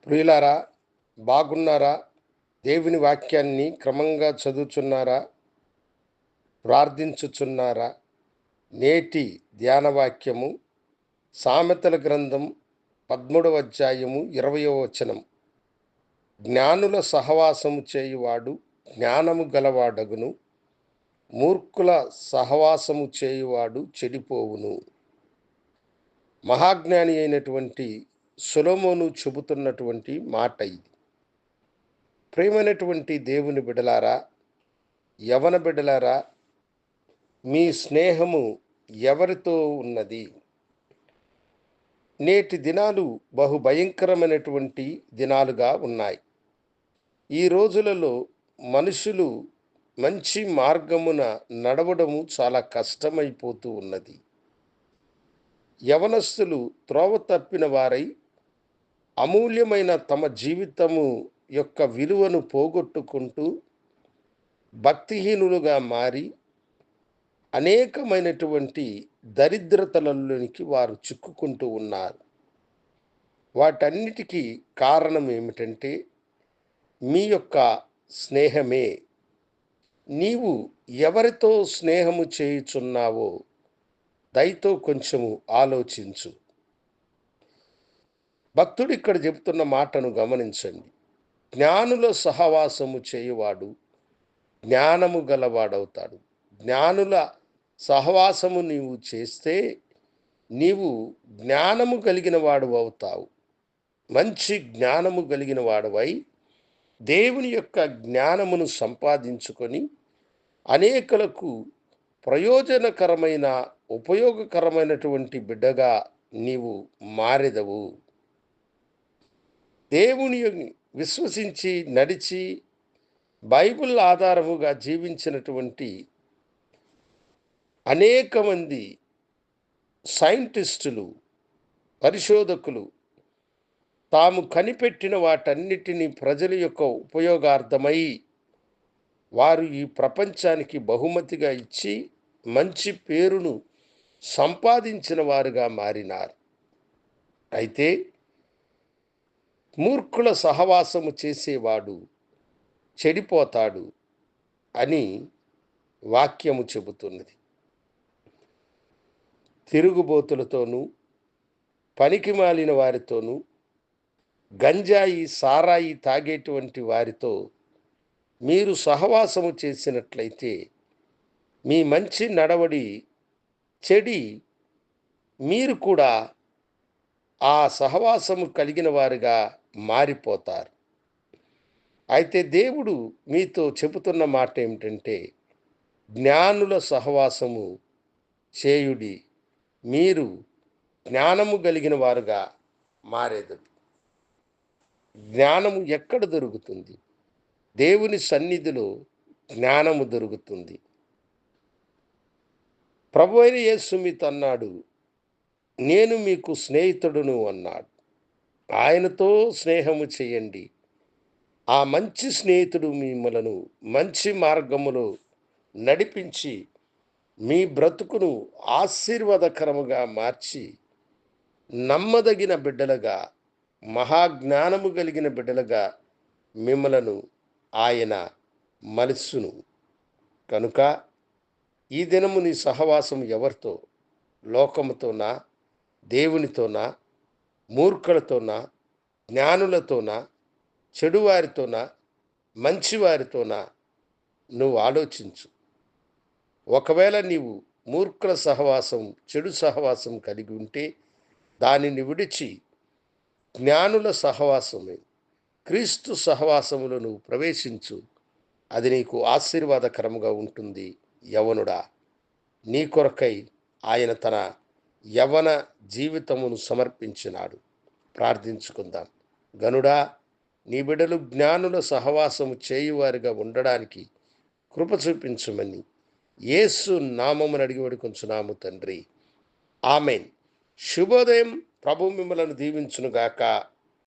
ప్రియులారా, బాగున్నారా? దేవుని వాక్యాన్ని క్రమంగా చదువుచున్నారా? ప్రార్థించుచున్నారా? నేటి ధ్యాన వాక్యము సామెతల గ్రంథం 13వ అధ్యాయము 20వ వచనం. జ్ఞానుల సహవాసము చేయువాడు జ్ఞానము గలవాడగును, మూర్ఖుల సహవాసము చేయువాడు చెడిపోవును. మహాజ్ఞాని అయినటువంటి సొలొమోను చెబుతున్నటువంటి మాట ఇది. ప్రియమైనటువంటి దేవుని బిడ్డలారా, యవన బిడ్డలారా, మీ స్నేహము ఎవరితో ఉన్నది? నేటి దినాలు బహుభయంకరమైనటువంటి దినాలుగా ఉన్నాయి. ఈ రోజులలో మనుషులు మంచి మార్గమున నడవడము చాలా కష్టమైపోతూ ఉన్నది. యవనస్తులు త్రోవ తప్పిన వారై అమూల్యమైన తమ జీవితము యొక్క విలువను పోగొట్టుకుంటూ భక్తిహీనులుగా మారి అనేకమైనటువంటి దరిద్రతలలోనికి వారు చిక్కుకుంటూ ఉన్నారు. వాటన్నిటికీ కారణం ఏమిటంటే మీ యొక్క స్నేహమే. నీవు ఎవరితో స్నేహము చేయుచున్నావో దయతో కొంచెము ఆలోచించు. భక్తుడు ఇక్కడ చెబుతున్న మాటను గమనించండి. జ్ఞానుల సహవాసము చేయువాడు జ్ఞానము గలవాడవుతాడు. జ్ఞానుల సహవాసము నీవు చేస్తే నీవు జ్ఞానము కలిగిన వాడు అవుతావు. మంచి జ్ఞానము కలిగిన వాడవై దేవుని యొక్క జ్ఞానమును సంపాదించుకొని అనేకులకు ప్రయోజనకరమైన ఉపయోగకరమైనటువంటి బిడ్డగా నీవు మారెదవు. దేవుని విశ్వసించి నడిచి బైబిల్ ఆధారముగా జీవించినటువంటి అనేక మంది సైంటిస్టులు, పరిశోధకులు తాము కనిపెట్టిన వాటన్నిటినీ ప్రజల యొక్క ఉపయోగార్థమై వారు ఈ ప్రపంచానికి బహుమతిగా ఇచ్చి మంచి పేరును సంపాదించిన వారుగా మారినారు. అయితే మూర్ఖుల సహవాసము చేసేవాడు చెడిపోతాడు అని వాక్యము చెబుతున్నది. తిరుగుబోతులతోనూ, పనికిమాలిన వారితోనూ, గంజాయి సారాయి తాగేటువంటి వారితో మీరు సహవాసము చేసినట్లయితే మీ మంచి నడవడి చెడి మీరు కూడా ఆ సహవాసము కలిగిన వారుగా మారిపోతారు. అయితే దేవుడు మీతో చెబుతున్న మాట ఏమిటంటే, జ్ఞానుల సహవాసము చేయుడి, మీరు జ్ఞానము కలిగిన వారుగా మారేదరు. జ్ఞానము ఎక్కడ దొరుకుతుంది? దేవుని సన్నిధిలో జ్ఞానము దొరుకుతుంది. ప్రభువైన యేసు మీతో అన్నాడు, నేను మీకు స్నేహితుడును అన్నాడు. ఆయనతో స్నేహము చేయండి. ఆ మంచి స్నేహితుడు మిమ్మలను మంచి మార్గములో నడిపించి మీ బ్రతుకును ఆశీర్వాదకరముగా మార్చి నమ్మదగిన బిడ్డలుగా, మహాజ్ఞానము కలిగిన బిడ్డలుగా మిమ్మలను ఆయన మలుచును. కనుక ఈ దినము నీ సహవాసం ఎవరితో? లోకముతోనా, దేవునితోనా, మూర్ఖులతోనా, జ్ఞానులతోనా, చెడువారితోనా, మంచివారితోనా? నువ్వు ఆలోచించు. ఒకవేళ నీవు మూర్ఖుల సహవాసం, చెడు సహవాసం కలిగి ఉంటే దానిని విడిచి జ్ఞానుల సహవాసమే, క్రీస్తు సహవాసములో నువ్వు ప్రవేశించు. అది నీకు ఆశీర్వాదకరముగా ఉంటుంది. యవనుడా, నీ కొరకై ఆయన తన యవన జీవితమును సమర్పించినాడు. ప్రార్థించుకుందాం. గనుడా, నీ బిడ్డలు జ్ఞానుల సహవాసము చేయువారిగా ఉండడానికి కృప చూపించమని యేసు నామమున అడిగి వేడుకొంచున్నాము తండ్రి. ఆమెన్. శుభోదయం. ప్రభు మిమ్మలను దీవించునుగాక.